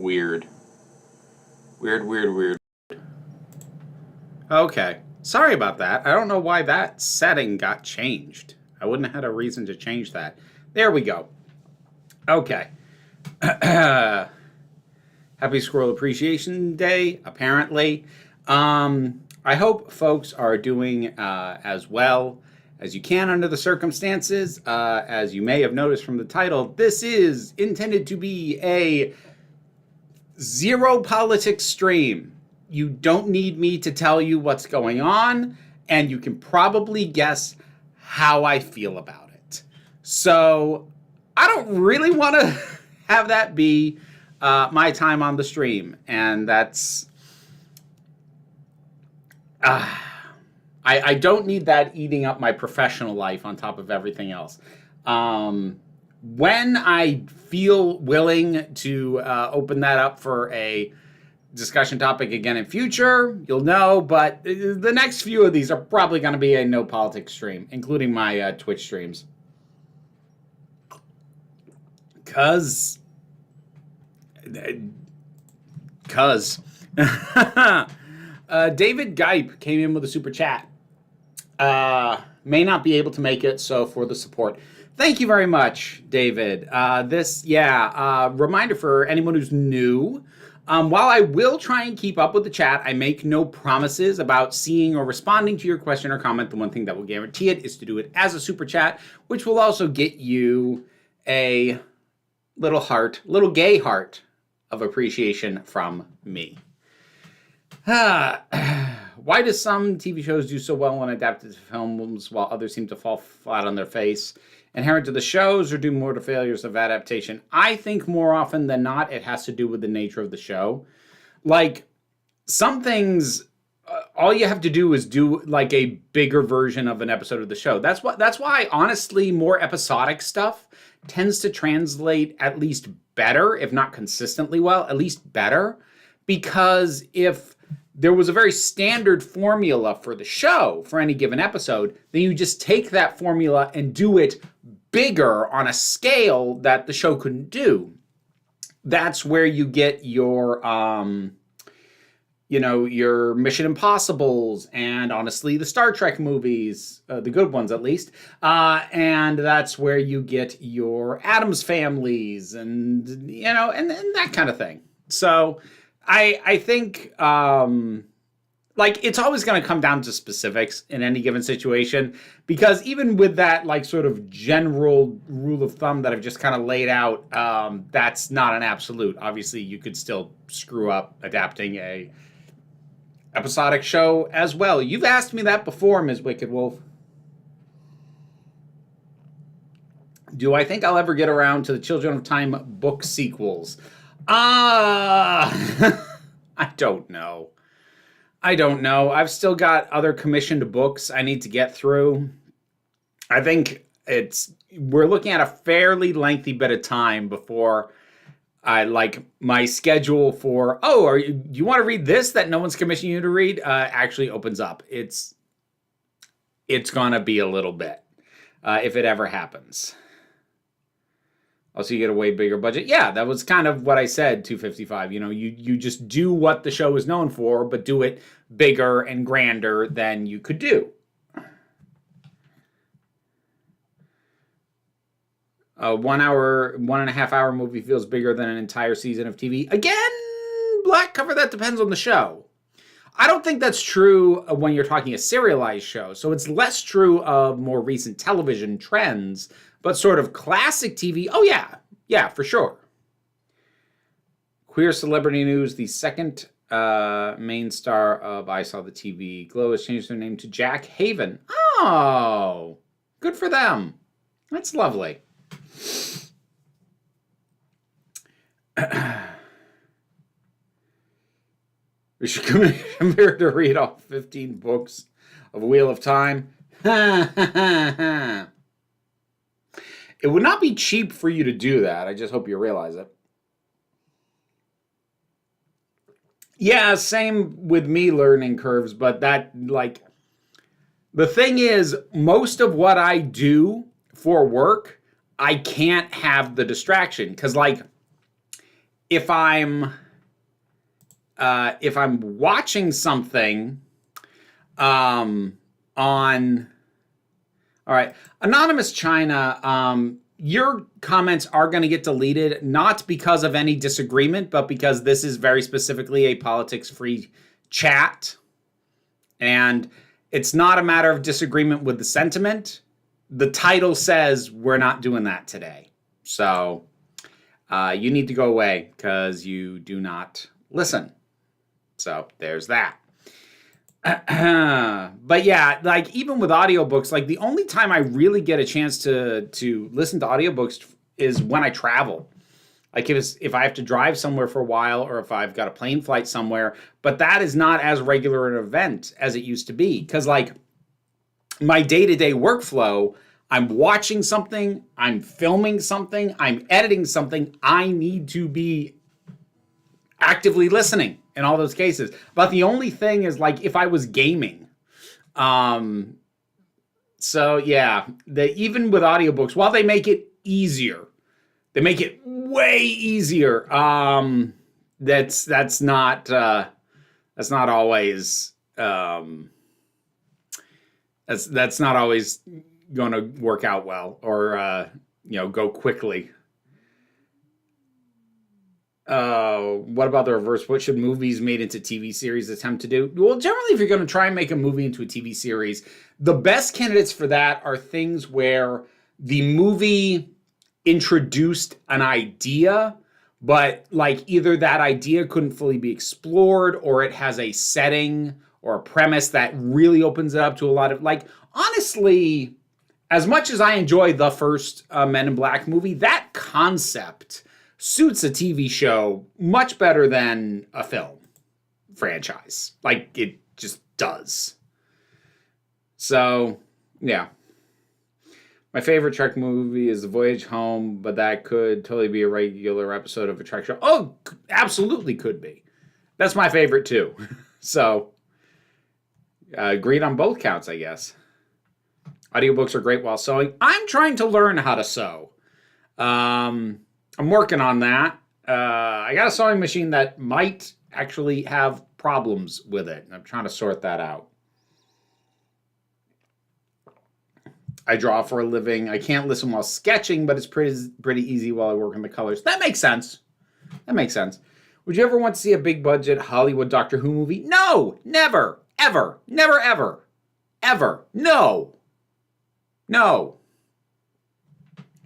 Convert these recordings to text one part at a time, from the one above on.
Weird. Weird. Okay. Sorry about that. I don't know why that setting got changed. I wouldn't have had a reason to change that. There we go. Okay. Happy Squirrel Appreciation Day, apparently. I hope folks are doing as well as you can under the circumstances. As you may have noticed from the title, this is intended to be a zero politics stream. You don't need me to tell you what's going on, and you can probably guess how I feel about it. So I don't really want to have that be my time on the stream, and that's I don't need that eating up my professional life on top of everything else. When I feel willing to open that up for a discussion topic again in future, you'll know, but the next few of these are probably going to be a no politics stream, including my Twitch streams. Cause David Gipe came in with a super chat. May not be able to make it, so for the support. Thank you very much, David. Reminder for anyone who's new. While I will try and keep up with the chat, I make no promises about seeing or responding to your question or comment. The one thing that will guarantee it is to do it as a super chat, which will also get you a little gay heart of appreciation from me. Why do some TV shows do so well when adapted to films while others seem to fall flat on their face? Inherent to the shows or due more to failures of adaptation? I think more often than not, it has to do with the nature of the show. Like, some things, all you have to do is do like a bigger version of an episode of the show. That's why, honestly, more episodic stuff tends to translate at least better, if not consistently well, at least better. Because if there was a very standard formula for the show for any given episode, then you just take that formula and do it bigger on a scale that the show couldn't do. That's where you get your, your Mission Impossibles and honestly the Star Trek movies, the good ones at least. And that's where you get your Addams Families and that kind of thing. So I think, it's always going to come down to specifics in any given situation, because even with that, sort of general rule of thumb that I've just kind of laid out, that's not an absolute. Obviously, you could still screw up adapting a episodic show as well. You've asked me that before, Ms. Wicked Wolf. Do I think I'll ever get around to the Children of Time book sequels? I don't know. I've still got other commissioned books I need to get through. I think we're looking at a fairly lengthy bit of time before my schedule for, do you want to read this that no one's commissioning you to read, actually opens up. It's going to be a little bit, if it ever happens. Also, you get a way bigger budget. Yeah, that was kind of what I said, 255. You just do what the show is known for, but do it bigger and grander than you could do. A 1 hour, 1.5 hour movie feels bigger than an entire season of TV. Again, Black Cover, that depends on the show. I don't think that's true when you're talking a serialized show. So it's less true of more recent television trends. But sort of classic TV, oh yeah, for sure. Queer Celebrity News, the second main star of I Saw the TV Glow has changed their name to Jack Haven. Oh, good for them. That's lovely. We should come here to read all 15 books of Wheel of Time. It would not be cheap for you to do that. I just hope you realize it. Yeah, same with me, learning curves, but that, the thing is, most of what I do for work, I can't have the distraction, because, if I'm watching something on, all right, Anonymous China, your comments are going to get deleted, not because of any disagreement, but because this is very specifically a politics-free chat. And it's not a matter of disagreement with the sentiment. The title says we're not doing that today. So you need to go away because you do not listen. So there's that. But yeah, like even with audiobooks, like the only time I really get a chance to listen to audiobooks is when I travel. Like if I have to drive somewhere for a while or if I've got a plane flight somewhere, but that is not as regular an event as it used to be. Because like my day-to-day workflow, I'm watching something, I'm filming something, I'm editing something, I need to be actively listening in all those cases. But the only thing is like if I was gaming. So yeah, even with audiobooks, while they make it easier, they make it way easier. That's not always that's not always going to work out well or go quickly. What about the reverse? What should movies made into TV series attempt to do? Well, generally, if you're going to try and make a movie into a TV series, the best candidates for that are things where the movie introduced an idea, but like either that idea couldn't fully be explored or it has a setting or a premise that really opens it up to a lot of, like, honestly, as much as I enjoy the first Men in Black movie, that concept suits a TV show much better than a film franchise. Like, it just does. So, yeah. My favorite Trek movie is The Voyage Home, but that could totally be a regular episode of a Trek show. Oh, absolutely could be. That's my favorite, too. So, agreed on both counts, I guess. Audiobooks are great while sewing. I'm trying to learn how to sew. I'm working on that. I got a sewing machine that might actually have problems with it. I'm trying to sort that out. I draw for a living. I can't listen while sketching, but it's pretty easy while I work on the colors. That makes sense. That makes sense. Would you ever want to see a big budget Hollywood Doctor Who movie? No, never, ever, never, ever, ever. No. No.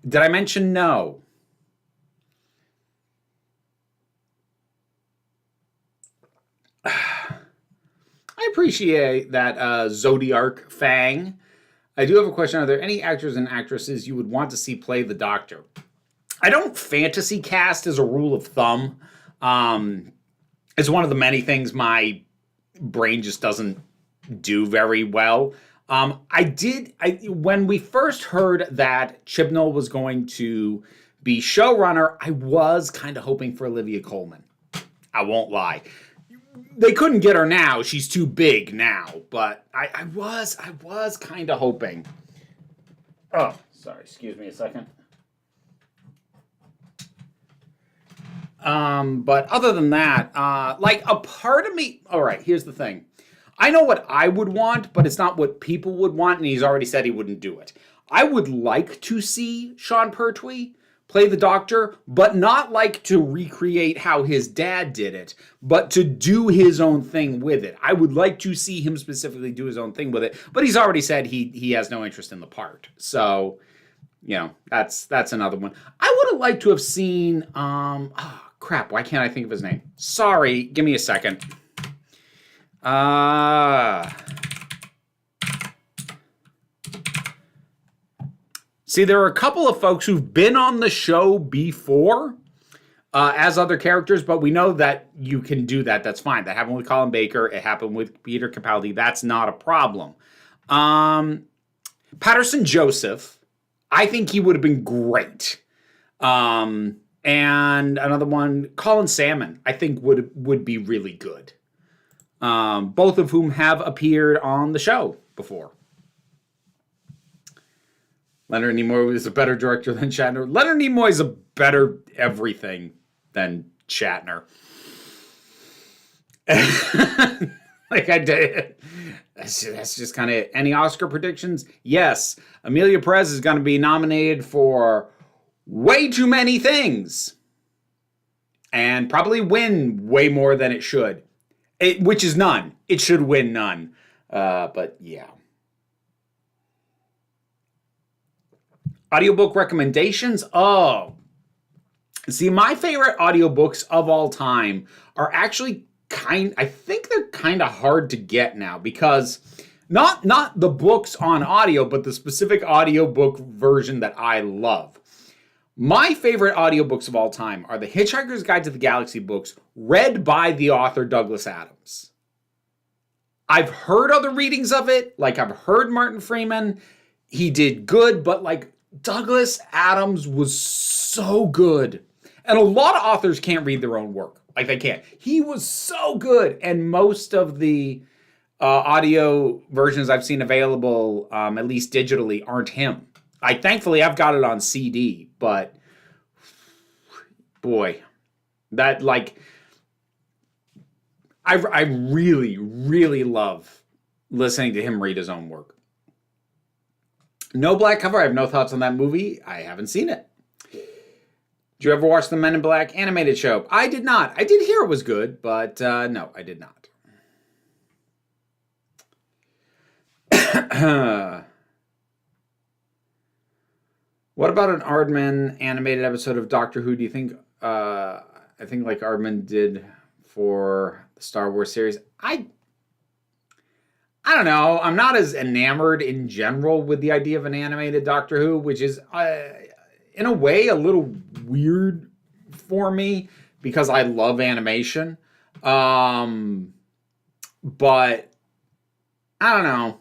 Did I mention no? I appreciate that, Zodiarc Fang. I do have a question. Are there any actors and actresses you would want to see play the Doctor? I don't fantasy cast as a rule of thumb. It's one of the many things my brain just doesn't do very well. When we first heard that Chibnall was going to be showrunner, I was kind of hoping for Olivia Colman. I won't lie. They couldn't get her now. She's too big now. But I was kind of hoping. Oh, sorry. Excuse me a second. But other than that, like a part of me. All right, here's the thing. I know what I would want, but it's not what people would want, and he's already said he wouldn't do it. I would like to see Sean Pertwee play the Doctor, but not like to recreate how his dad did it, but to do his own thing with it. I would like to see him specifically do his own thing with it, but he's already said he has no interest in the part. So, that's another one. I would have liked to have seen, crap, why can't I think of his name? Sorry, give me a second. See, there are a couple of folks who've been on the show before as other characters, but we know that you can do that. That's fine. That happened with Colin Baker. It happened with Peter Capaldi. That's not a problem. Patterson Joseph, I think he would have been great. And another one, Colin Salmon, I think would be really good. Both of whom have appeared on the show before. Leonard Nimoy is a better director than Shatner. Leonard Nimoy is a better everything than Shatner. Like I did. That's just kind of any Oscar predictions. Yes, Emilia Perez is going to be nominated for way too many things, and probably win way more than it should. Which is none. It should win none. But yeah. Audiobook recommendations. Oh, see, my favorite audiobooks of all time are actually I think they're kind of hard to get now, because not the books on audio, but the specific audiobook version that I love. My favorite audiobooks of all time are the Hitchhiker's Guide to the Galaxy books, read by the author Douglas Adams. I've heard other readings of it, like I've heard Martin Freeman. He did good, but like Douglas Adams was so good. And a lot of authors can't read their own work. Like they can't. He was so good. And most of the audio versions I've seen available, at least digitally, aren't him. Thankfully, I've got it on CD, but boy, that like, I really, really love listening to him read his own work. No Black Cover. I have no thoughts on that movie. I haven't seen it. Did you ever watch the Men in Black animated show? I did not. I did hear it was good, but no, I did not. What about an Aardman animated episode of Doctor Who? Do you think, I think like Aardman did for the Star Wars series? I don't know. I'm not as enamored in general with the idea of an animated Doctor Who, which is, in a way, a little weird for me because I love animation. But I don't know.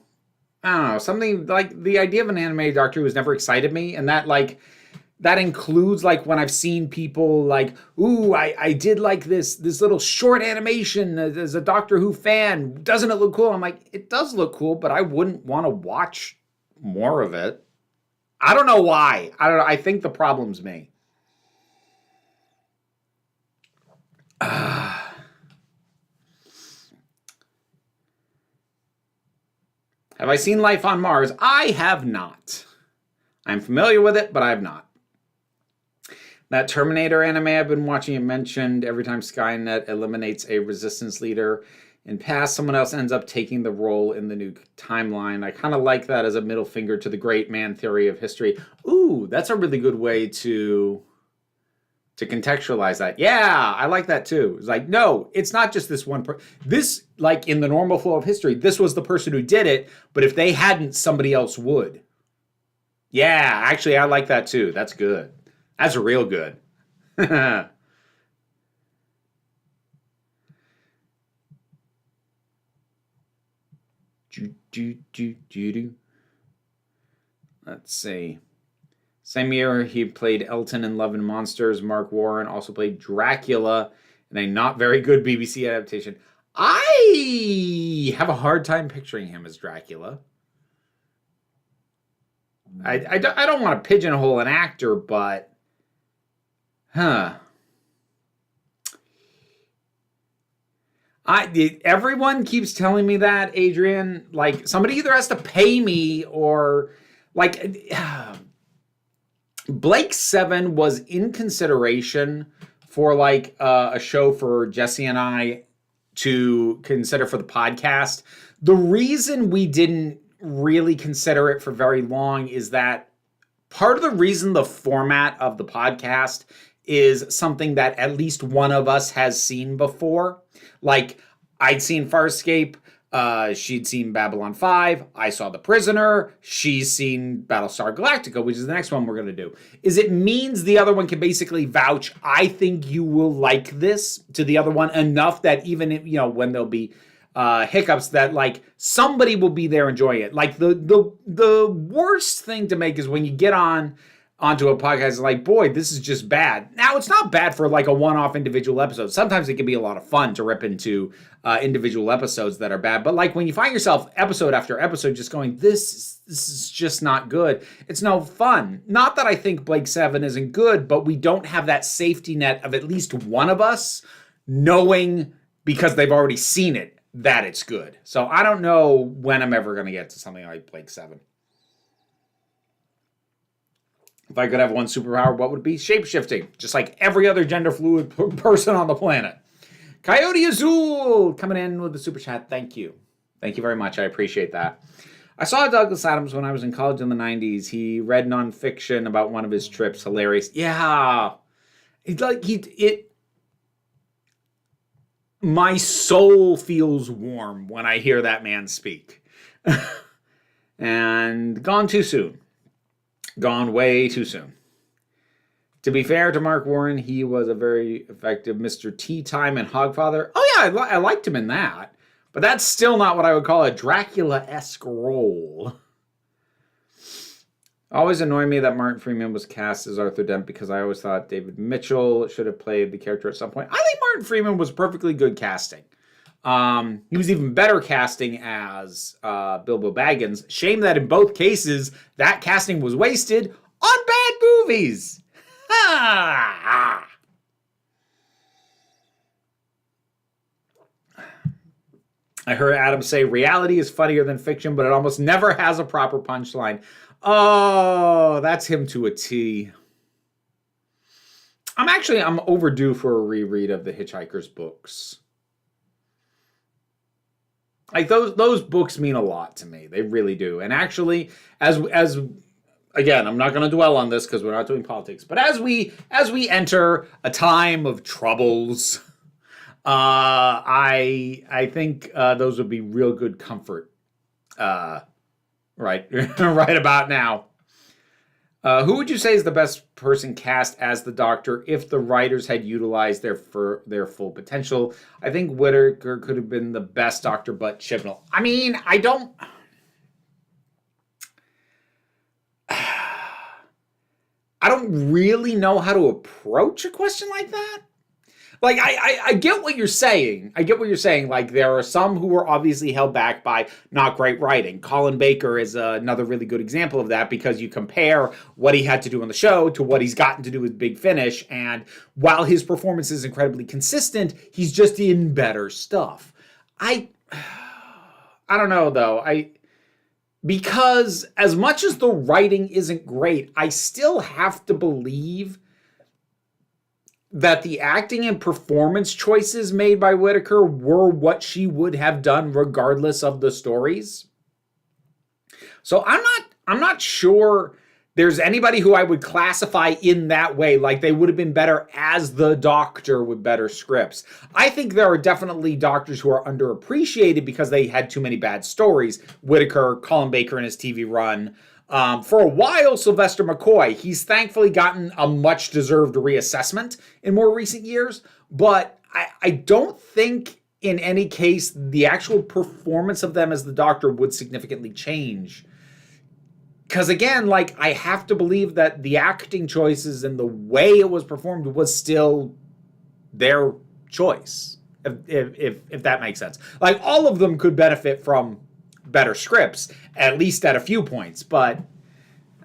Something like the idea of an animated Doctor Who has never excited me. And that includes like when I've seen people like, ooh, I did like this little short animation as a Doctor Who fan. Doesn't it look cool? I'm like, it does look cool, but I wouldn't want to watch more of it. I don't know why. I don't know. I think the problem's me. Have I seen Life on Mars? I have not. I'm familiar with it, but I have not. That Terminator anime I've been watching, it mentioned every time Skynet eliminates a resistance leader in past, someone else ends up taking the role in the new timeline. I kind of like that as a middle finger to the great man theory of history. Ooh, that's a really good way to contextualize that. Yeah, I like that too. It's like, no, it's not just this one person. This, like in the normal flow of history, this was the person who did it, but if they hadn't, somebody else would. Yeah, actually, I like that too. That's good. That's real good. Let's see. Same year, he played Elton in Love and Monsters. Mark Warren also played Dracula in a not very good BBC adaptation. I have a hard time picturing him as Dracula. I don't want to pigeonhole an actor, but... Everyone keeps telling me that, Adrian. Like, somebody either has to pay me or... Like... Blake 7 was in consideration for like a show for Jesse and I to consider for the podcast. The reason we didn't really consider it for very long is that part of the reason the format of the podcast is something that at least one of us has seen before. Like, I'd seen Farscape. She'd seen Babylon 5. I saw The Prisoner. She's seen Battlestar Galactica, which is the next one we're going to do. It means the other one can basically vouch, I think you will like this, to the other one enough that even if, when there'll be hiccups, that like somebody will be there enjoying it. Like the worst thing to make is when you get on onto a podcast like, boy, this is just bad. Now, it's not bad for like a one-off individual episode. Sometimes it can be a lot of fun to rip into individual episodes that are bad. But like when you find yourself episode after episode just going, this is just not good, it's no fun. Not that I think Blake 7 isn't good, but we don't have that safety net of at least one of us knowing, because they've already seen it, that it's good. So I don't know when I'm ever going to get to something like Blake 7. If I could have one superpower, what would it be? Shape-shifting, just like every other gender-fluid person on the planet. Coyote Azul coming in with the super chat. Thank you. Thank you very much. I appreciate that. I saw Douglas Adams when I was in college in the 90s. He read nonfiction about one of his trips. Hilarious. Yeah. My soul feels warm when I hear that man speak. And gone too soon. Gone way too soon. To be fair to Mark Warren, he was a very effective Mr. Tea Time and Hogfather. Oh yeah, I liked him in that. But that's still not what I would call a Dracula-esque role. Always annoyed me that Martin Freeman was cast as Arthur Dent because I always thought David Mitchell should have played the character at some point. I think Martin Freeman was perfectly good casting. He was even better casting as Bilbo Baggins. Shame that in both cases, that casting was wasted on bad movies. I heard Adam say reality is funnier than fiction, but it almost never has a proper punchline. Oh, that's him to a T. I'm overdue for a reread of the Hitchhiker's books. Like those books mean a lot to me. They really do. And actually, as again, I'm not going to dwell on this because we're not doing politics, but as we enter a time of troubles, I think those would be real good comfort. Right about now. Who would you say is the best person cast as the Doctor if the writers had utilized their full potential? I think Whittaker could have been the best Doctor, but Chibnall. I mean, I don't really know how to approach a question like that. Like, I get what you're saying. Like, there are some who were obviously held back by not great writing. Colin Baker is another really good example of that because you compare what he had to do on the show to what he's gotten to do with Big Finish. And while his performance is incredibly consistent, he's just in better stuff. I don't know, though. Because as much as the writing isn't great, I still have to believe that the acting and performance choices made by Whittaker were what she would have done regardless of the stories. So I'm not sure there's anybody who I would classify in that way, like they would have been better as the Doctor with better scripts. I think there are definitely Doctors who are underappreciated because they had too many bad stories. Whittaker, Colin Baker in his TV run. For a while, Sylvester McCoy, he's thankfully gotten a much-deserved reassessment in more recent years, but I don't think in any case the actual performance of them as the Doctor would significantly change. Because again, like, I have to believe that the acting choices and the way it was performed was still their choice, if that makes sense. Like, all of them could benefit from better scripts, at least at a few points, but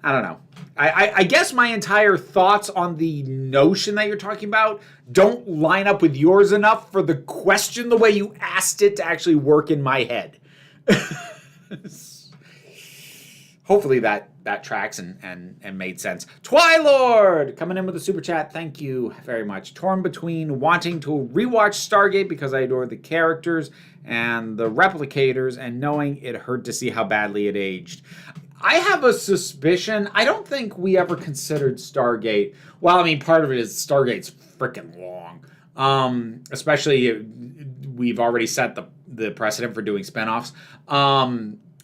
I don't know. I guess my entire thoughts on the notion that you're talking about don't line up with yours enough for the question the way you asked it to actually work in my head. Hopefully that tracks and made sense. Twilord coming in with a super chat. Thank you very much. Torn between wanting to rewatch Stargate because I adore the characters and the replicators and knowing it hurt to see how badly it aged. I have a suspicion. I don't think we ever considered Stargate. Well, I mean, part of it is Stargate's freaking long. Especially we've already set the precedent for doing spinoffs.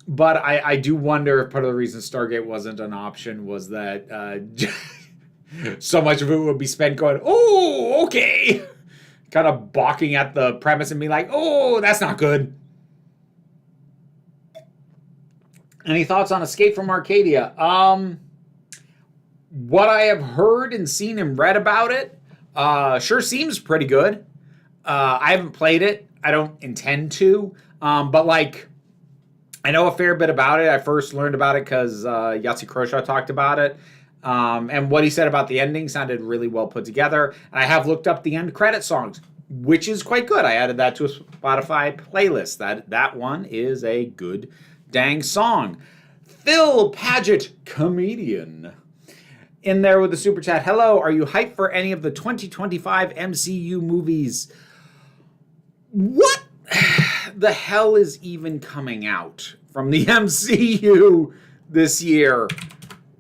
But I do wonder if part of the reason Stargate wasn't an option was that so much of it would be spent going, oh, okay. Kind of balking at the premise and being like, oh, that's not good. Any thoughts on Escape from Arcadia? what I have heard and seen and read about it, sure seems pretty good. I haven't played it. I don't intend to. But like, I know a fair bit about it. I first learned about it because Yahtzee Croshaw talked about it. And what he said about the ending sounded really well put together. And I have looked up the end credit songs, which is quite good. I added that to a Spotify playlist. That one is a good dang song. Phil Paget, comedian, in there with the super chat. Hello, are you hyped for any of the 2025 MCU movies? What the hell is even coming out from the MCU this year?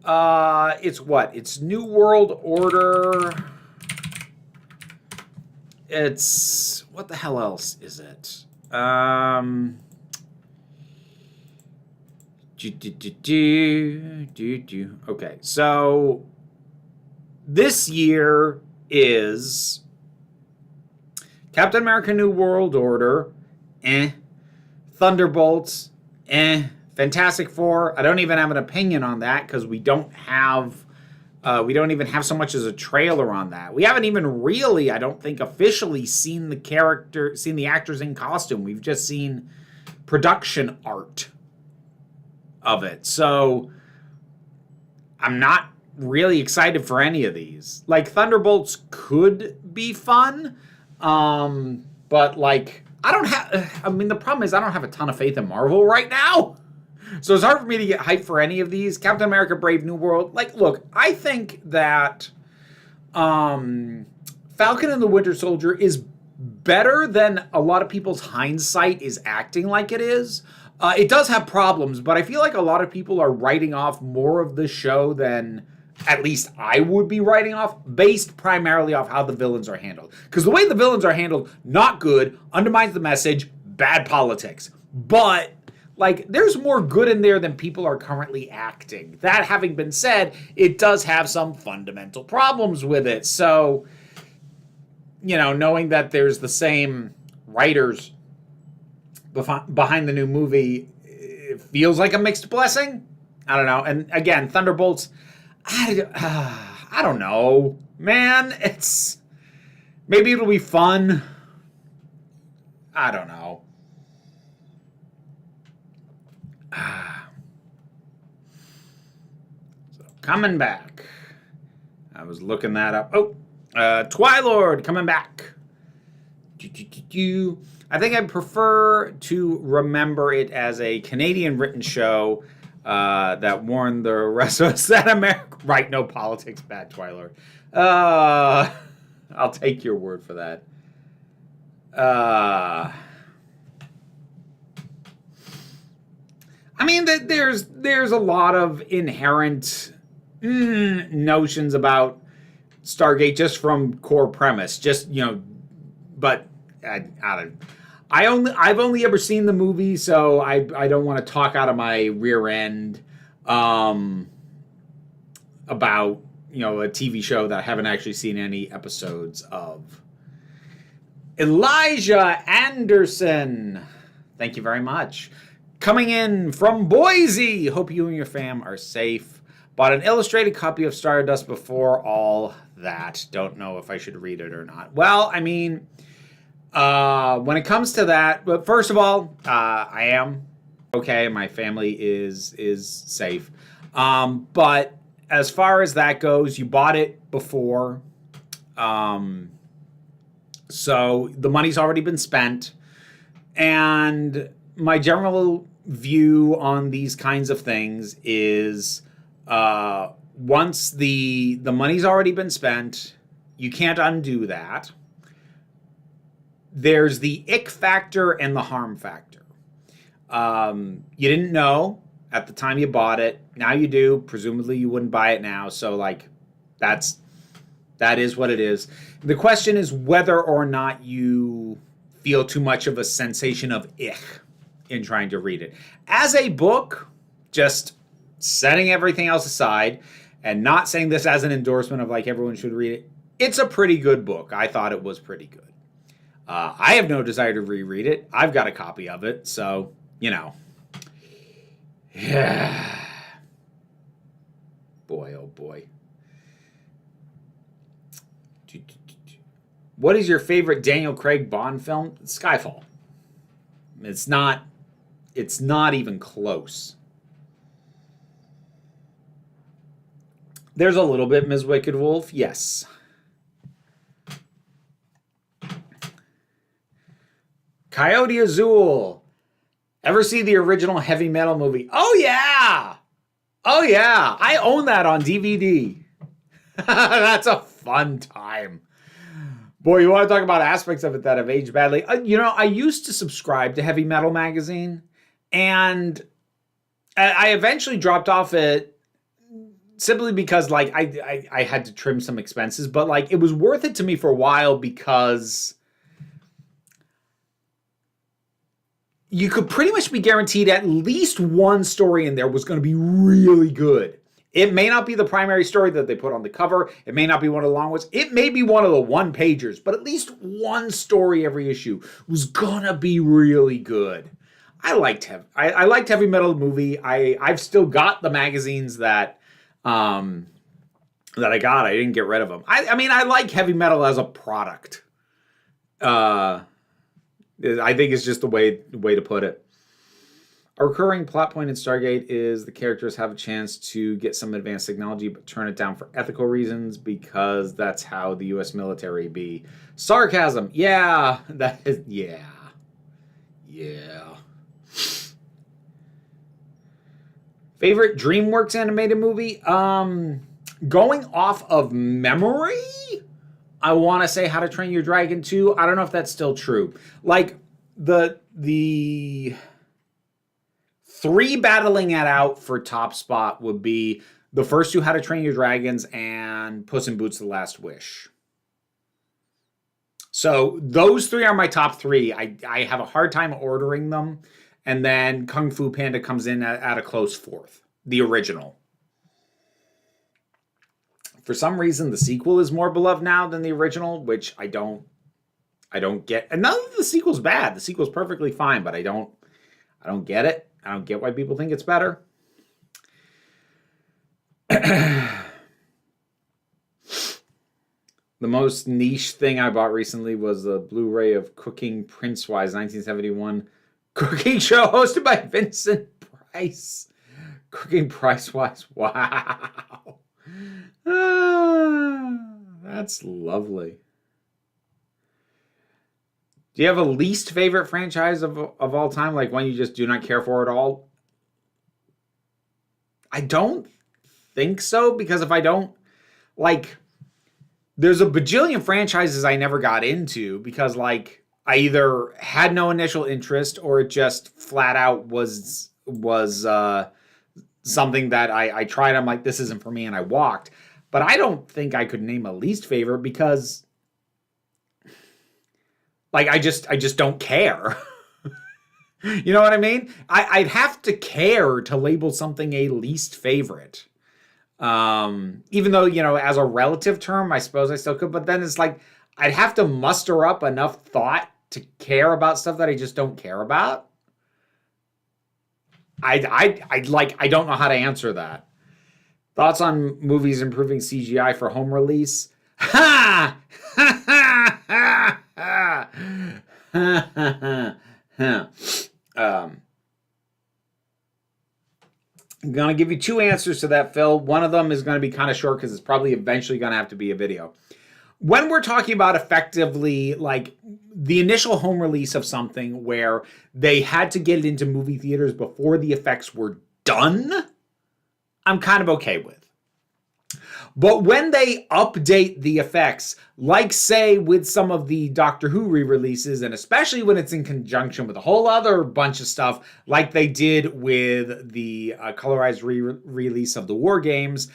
It's what? It's New World Order. It's... what the hell else is it? Okay, so this year is Captain America New World Order, Thunderbolts, Fantastic Four. I don't even have an opinion on that because we don't even have so much as a trailer on that. We haven't even really, I don't think, officially seen the actors in costume. We've just seen production art of it. So I'm not really excited for any of these. Like, Thunderbolts could be fun, but like, the problem is I don't have a ton of faith in Marvel right now. So it's hard for me to get hyped for any of these. Captain America Brave New World. Like, look, I think that Falcon and the Winter Soldier is better than a lot of people's hindsight is acting like it is. It does have problems, but I feel like a lot of people are writing off more of the show than at least I would be writing off, based primarily off how the villains are handled. Because the way the villains are handled, not good, undermines the message, bad politics. But, like, there's more good in there than people are currently acting. That having been said, it does have some fundamental problems with it. So, you know, knowing that there's the same writers behind the new movie, it feels like a mixed blessing. I don't know. And again, Thunderbolts, I don't know, man. Maybe it'll be fun. I don't know. So, coming back. I was looking that up. Oh, Twilord coming back. I think I prefer to remember it as a Canadian written show that warned the rest of us that America... Right, no politics, bad Twilord. I'll take your word for that. I mean, there's a lot of inherent notions about Stargate just from core premise. Just, you know, but I've only ever seen the movie, so I don't want to talk out of my rear end about, you know, a TV show that I haven't actually seen any episodes of. Elijah Anderson, thank you very much. Coming in from Boise. Hope you and your fam are safe. Bought an illustrated copy of Stardust before all that. Don't know if I should read it or not. Well, I mean, when it comes to that, but first of all, I am okay. My family is safe. But as far as that goes, you bought it before. So the money's already been spent. And my general view on these kinds of things is once the money's already been spent, you can't undo that. There's the ick factor and the harm factor. You didn't know at the time you bought it. Now you do. Presumably you wouldn't buy it now. So, like, that is what it is. The question is whether or not you feel too much of a sensation of ick in trying to read it. As a book, just setting everything else aside and not saying this as an endorsement of like everyone should read it, it's a pretty good book. I thought it was pretty good. I have no desire to reread it. I've got a copy of it, so, you know. Yeah. Boy, oh boy. What is your favorite Daniel Craig Bond film? Skyfall. It's not even close. There's a little bit Ms. Wicked Wolf, yes. Coyote Azul. Ever see the original Heavy Metal movie? Oh yeah! Oh yeah! I own that on DVD. That's a fun time. Boy, you want to talk about aspects of it that have aged badly. I used to subscribe to Heavy Metal magazine, and I eventually dropped off it simply because, like, I had to trim some expenses, but, like, it was worth it to me for a while because you could pretty much be guaranteed at least one story in there was going to be really good. It may not be the primary story that they put on the cover. It may not be one of the long ones. It may be one of the one-pagers, but at least one story every issue was gonna be really good. I liked Heavy Metal the movie. I've still got the magazines that I got. I didn't get rid of them. I mean, I like Heavy Metal as a product. I think it's just the way to put it. A recurring plot point in Stargate is the characters have a chance to get some advanced technology but turn it down for ethical reasons because that's how the U.S. military be. Sarcasm. Yeah. That is, yeah. Yeah. Favorite DreamWorks animated movie? Going off of memory, I want to say How to Train Your Dragon 2. I don't know if that's still true. Like, the three battling it out for top spot would be the first two How to Train Your Dragons and Puss in Boots: The Last Wish. So those three are my top three. I have a hard time ordering them. And then Kung Fu Panda comes in at a close fourth. The original. For some reason, the sequel is more beloved now than the original, which I don't get. And none of the sequel's bad. The sequel's perfectly fine, but I don't get it. I don't get why people think it's better. The most niche thing I bought recently was the Blu-ray of Cooking Prince-Wise 1971 cooking show hosted by Vincent Price. Cooking Price-Wise. Wow. That's lovely. Do you have a least favorite franchise of all time? Like one you just do not care for at all? I don't think so, because if I don't, like, there's a bajillion franchises I never got into because, like, I either had no initial interest or it just flat out was something that I tried. I'm like, this isn't for me, and I walked. But I don't think I could name a least favorite because, like, I just don't care. You know what I mean? I'd have to care to label something a least favorite. Even though, you know, as a relative term, I suppose I still could. But then it's like, I'd have to muster up enough thought to care about stuff that I just don't care about. I don't know how to answer that. Thoughts on movies improving CGI for home release? Ha! Ha ha ha ha! Ha ha ha! I'm going to give you two answers to that, Phil. One of them is going to be kind of short because it's probably eventually going to have to be a video. When we're talking about effectively, like, the initial home release of something where they had to get it into movie theaters before the effects were done, I'm kind of okay with. But when they update the effects, like, say, with some of the Doctor Who re-releases, and especially when it's in conjunction with a whole other bunch of stuff, like they did with the colorized re-release of the War Games,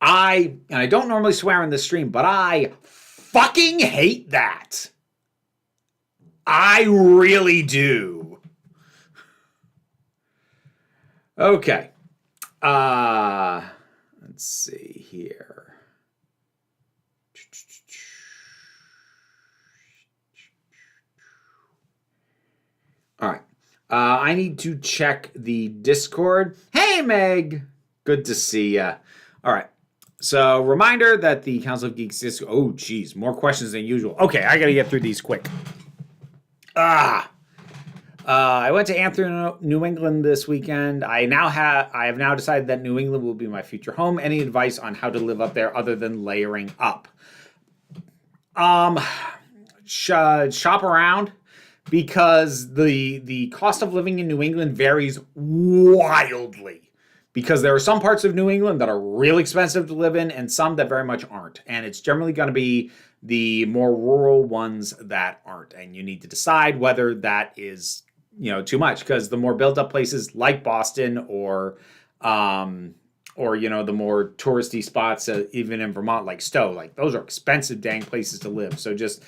and I don't normally swear in this stream, but I fucking hate that. I really do. Okay. Let's see here. All right. I need to check the Discord. Hey, Meg. Good to see ya. All right. So, reminder that the Council of Geeks is... Oh, geez, more questions than usual. Okay, I got to get through these quick. I went to Anthem, New England this weekend. I have now decided that New England will be my future home. Any advice on how to live up there other than layering up? Shop around, because the cost of living in New England varies wildly. Because there are some parts of New England that are really expensive to live in and some that very much aren't. And it's generally going to be the more rural ones that aren't. And you need to decide whether that is, too much. Because the more built up places like Boston or the more touristy spots, even in Vermont, like Stowe, like those are expensive dang places to live. So just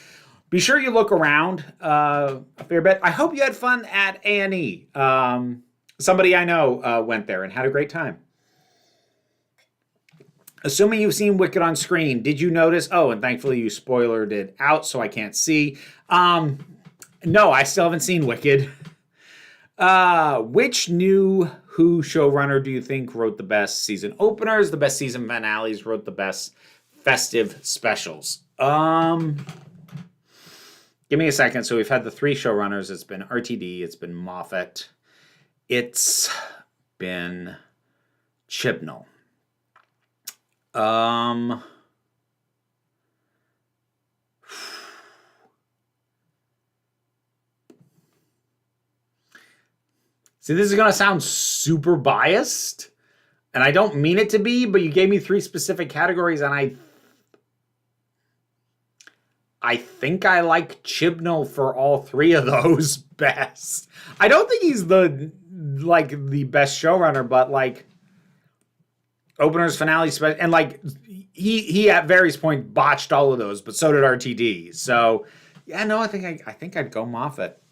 be sure you look around a fair bit. I hope you had fun at A&E. Somebody I know went there and had a great time. Assuming you've seen Wicked on screen, did you notice? Oh, and thankfully you spoilered it out, so I can't see. No, I still haven't seen Wicked. Which new Who showrunner do you think wrote the best season openers, the best season finales, wrote the best festive specials? Give me a second. So we've had the 3 showrunners. It's been RTD, it's been Moffat, it's been Chibnall. See, this is going to sound super biased, and I don't mean it to be, but you gave me 3 specific categories, and I think I like Chibnall for all 3 of those best. I don't think he's the best showrunner, but openers, finales, and he at various points botched all of those, but so did RTD. So yeah, no, I think I'd go Moffat.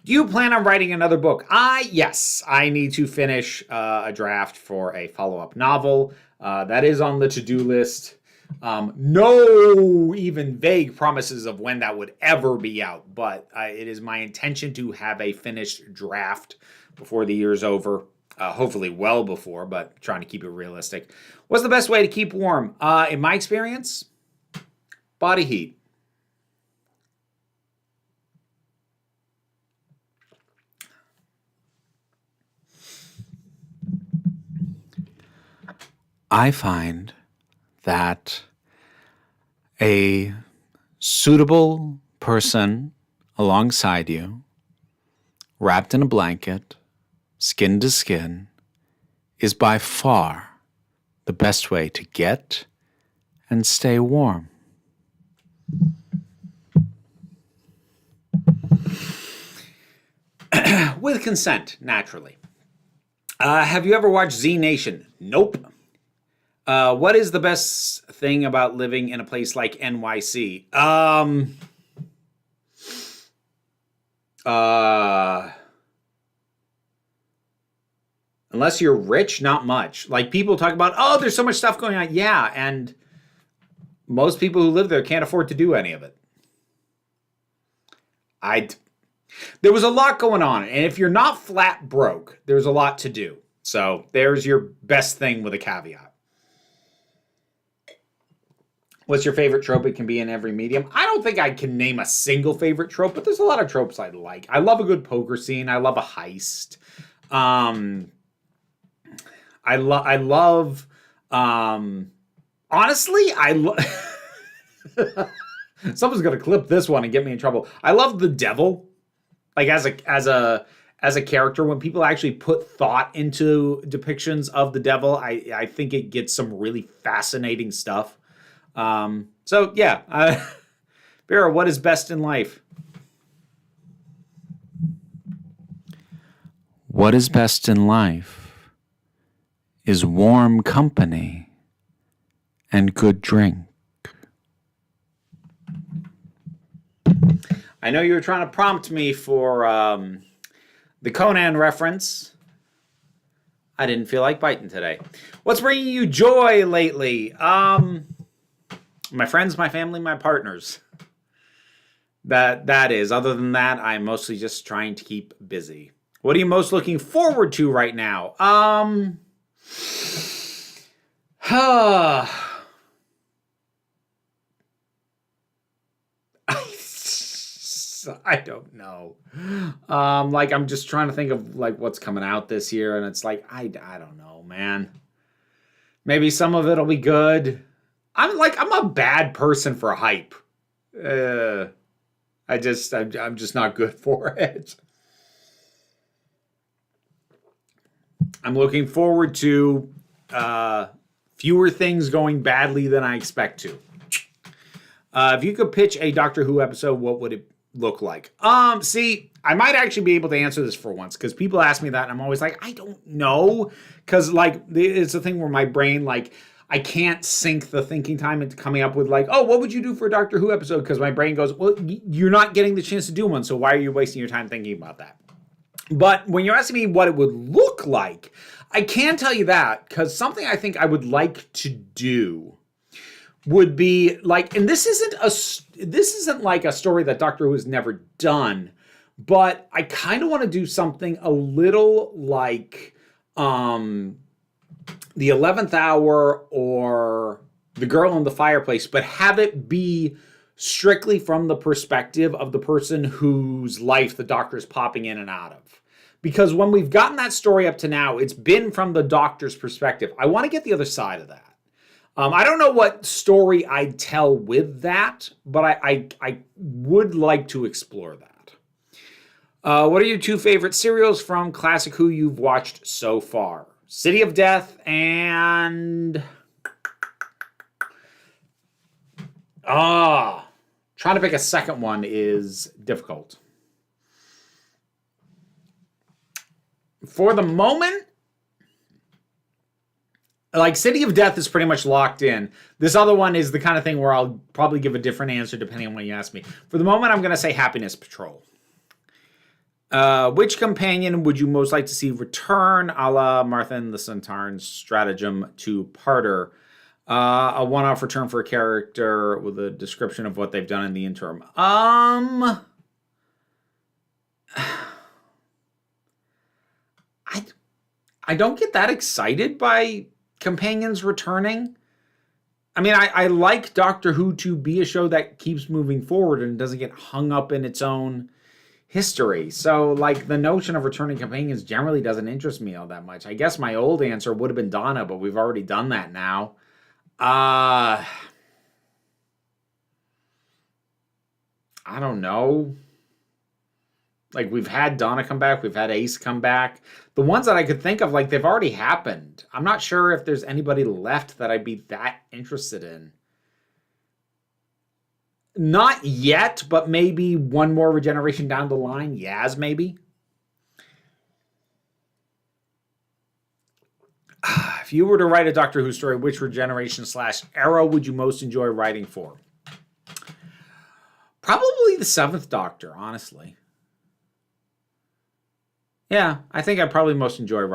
Do you plan on writing another book? Yes, I need to finish a draft for a follow-up novel. That is on the to-do list. No even vague promises of when that would ever be out, but it is my intention to have a finished draft before the year's over. Hopefully well before, but trying to keep it realistic. What's the best way to keep warm? In my experience, body heat. I find that a suitable person alongside you, wrapped in a blanket, skin to skin, is by far the best way to get and stay warm. With consent, naturally. Have you ever watched Z Nation? Nope. What is the best thing about living in a place like NYC? Unless you're rich, not much. People talk about, oh, there's so much stuff going on. Yeah, and most people who live there can't afford to do any of it. There was a lot going on, and if you're not flat broke, there's a lot to do. So there's your best thing with a caveat. What's your favorite trope? It can be in every medium. I don't think I can name a single favorite trope, but there's a lot of tropes I like. I love a good poker scene. I love a heist. Honestly, someone's going to clip this one and get me in trouble. I love the devil. As a character, when people actually put thought into depictions of the devil, I think it gets some really fascinating stuff. So yeah, Vera, what is best in life? What is best in life is warm company and good drink. I know you were trying to prompt me for the Conan reference. I didn't feel like biting today. What's bringing you joy lately? My friends, my family, my partners. That is. Other than that, I'm mostly just trying to keep busy. What are you most looking forward to right now? I don't know. Like I'm just trying to think of like what's coming out this year, and it's like I don't know, man. Maybe some of it'll be good. I'm a bad person for hype. I'm just not good for it. I'm looking forward to fewer things going badly than I expect to. If you could pitch a Doctor Who episode, what would it look like? See, I might actually be able to answer this for once, because people ask me that, and I'm always like, I don't know, because like it's a thing where my brain, like, I can't sync the thinking time into coming up with like, oh, what would you do for a Doctor Who episode? Because my brain goes, well, you're not getting the chance to do one, so why are you wasting your time thinking about that? But when you're asking me what it would look like, I can tell you that, because something I think I would like to do would be like, and this isn't like a story that Doctor Who has never done, but I kind of want to do something a little like The 11th Hour or The Girl in the Fireplace, but have it be strictly from the perspective of the person whose life the Doctor is popping in and out of. Because when we've gotten that story up to now, it's been from the Doctor's perspective. I want to get the other side of that. I don't know what story I'd tell with that, but I would like to explore that. What are your two favorite serials from Classic Who you've watched so far? City of Death and... trying to pick a second one is difficult. For the moment, like City of Death is pretty much locked in. This other one is the kind of thing where I'll probably give a different answer depending on what you ask me. For the moment, I'm going to say Happiness Patrol. Which companion would you most like to see return, a la Martha and the Centaur's stratagem two-parter? A one-off return for a character with a description of what they've done in the interim. I don't get that excited by companions returning. I mean, I like Doctor Who to be a show that keeps moving forward and doesn't get hung up in its own history. So, like, the notion of returning companions generally doesn't interest me all that much. I guess my old answer would have been Donna, but we've already done that now. I don't know. Like, we've had Donna come back. We've had Ace come back. The ones that I could think of, like, they've already happened. I'm not sure if there's anybody left that I'd be that interested in. Not yet, but maybe one more regeneration down the line. Yaz, maybe. If you were to write a Doctor Who story, which regeneration/era would you most enjoy writing for? Probably the 7th Doctor, honestly. Yeah, I think I probably most enjoy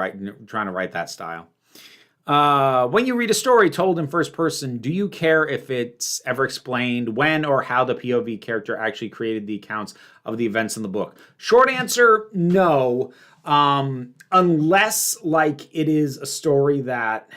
trying to write that style. When you read a story told in first person, do you care if it's ever explained when or how the POV character actually created the accounts of the events in the book? Short answer, no. Unless, like, it is a story that,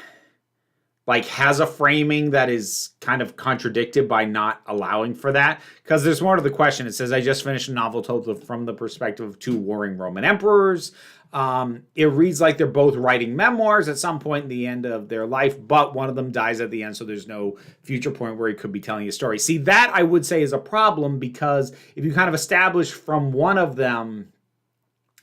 like, has a framing that is kind of contradicted by not allowing for that. Because there's more to the question. It says, I just finished a novel told from the perspective of two warring Roman emperors. It reads like they're both writing memoirs at some point in the end of their life, but one of them dies at the end, so there's no future point where he could be telling a story. See, that I would say is a problem, because if you kind of establish from one of them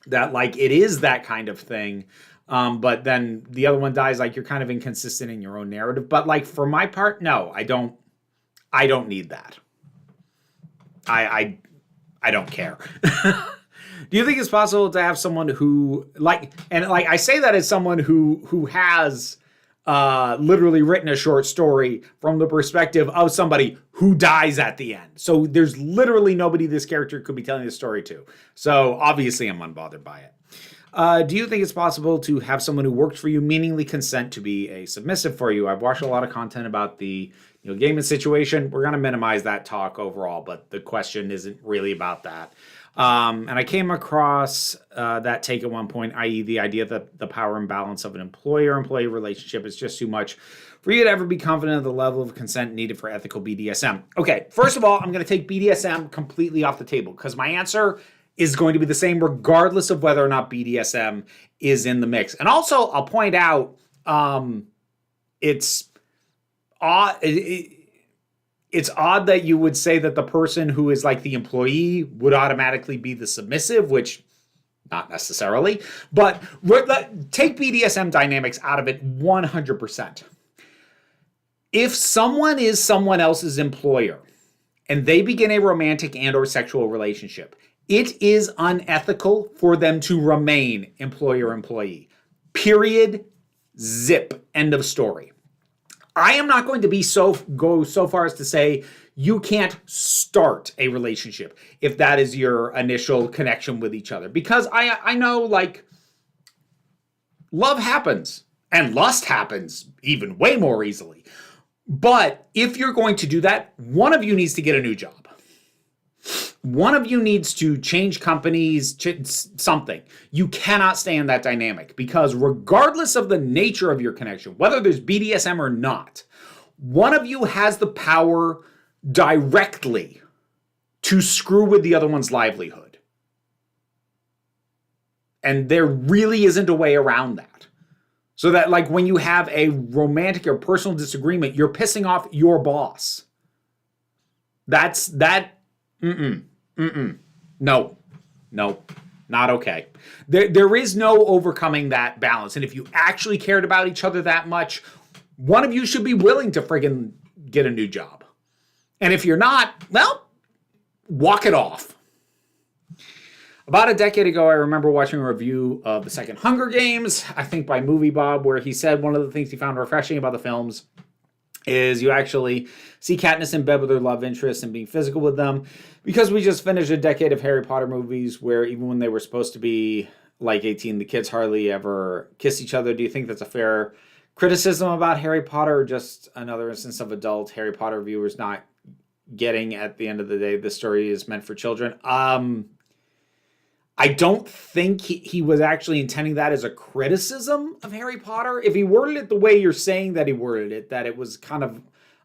that, like, it is that kind of thing, but then the other one dies, like, you're kind of inconsistent in your own narrative. But, like, for my part, no, I don't need that. I don't care. Do you think it's possible to have someone who, I say that as someone who has literally written a short story from the perspective of somebody who dies at the end. So there's literally nobody this character could be telling the story to. So obviously I'm unbothered by it. Do you think it's possible to have someone who worked for you meaningfully consent to be a submissive for you? I've watched a lot of content about the Neil Gaiman situation. We're going to minimize that talk overall, but the question isn't really about that. And I came across that take at one point, i.e. the idea that the power imbalance of an employer-employee relationship is just too much for you to ever be confident of the level of consent needed for ethical BDSM. Okay, first of all, I'm going to take BDSM completely off the table because my answer is going to be the same regardless of whether or not BDSM is in the mix. And also, I'll point out it's odd. It's odd that you would say that the person who is like the employee would automatically be the submissive, which not necessarily. But take BDSM dynamics out of it 100%. If someone is someone else's employer and they begin a romantic and or sexual relationship, it is unethical for them to remain employer-employee. Period. Zip. End of story. I am not going to go so far as to say you can't start a relationship if that is your initial connection with each other. Because I know, like, love happens and lust happens even way more easily. But if you're going to do that, one of you needs to get a new job. One of you needs to change companies, something. You cannot stay in that dynamic because regardless of the nature of your connection, whether there's BDSM or not, one of you has the power directly to screw with the other one's livelihood. And there really isn't a way around that. So that, like, when you have a romantic or personal disagreement, you're pissing off your boss. No, not okay. There is no overcoming that balance. And if you actually cared about each other that much, one of you should be willing to friggin' get a new job. And if you're not, well, walk it off. About a decade ago, I remember watching a review of the second Hunger Games, I think by Movie Bob, where he said one of the things he found refreshing about the films is you actually see Katniss in bed with her love interest and being physical with them. Because we just finished a decade of Harry Potter movies where even when they were supposed to be like 18, the kids hardly ever kiss each other. Do you think that's a fair criticism about Harry Potter or just another instance of adult Harry Potter viewers not getting, at the end of the day, the story is meant for children? I don't think he was actually intending that as a criticism of Harry Potter. If he worded it the way you're saying that he worded it, that it was kind of,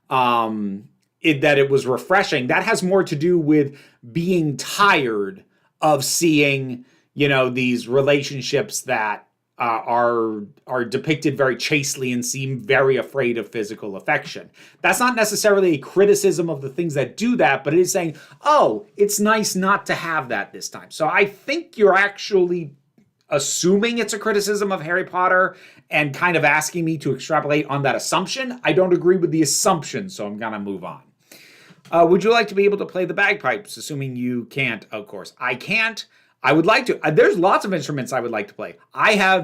that it was refreshing, that has more to do with being tired of seeing, these relationships that are depicted very chastely and seem very afraid of physical affection. That's not necessarily a criticism of the things that do that, but it is saying, oh, it's nice not to have that this time. So I think you're actually assuming it's a criticism of Harry Potter and kind of asking me to extrapolate on that assumption. I don't agree with the assumption, so I'm going to move on. Would you like to be able to play the bagpipes? Assuming you can't, of course. I can't. I would like to. There's lots of instruments I would like to play. I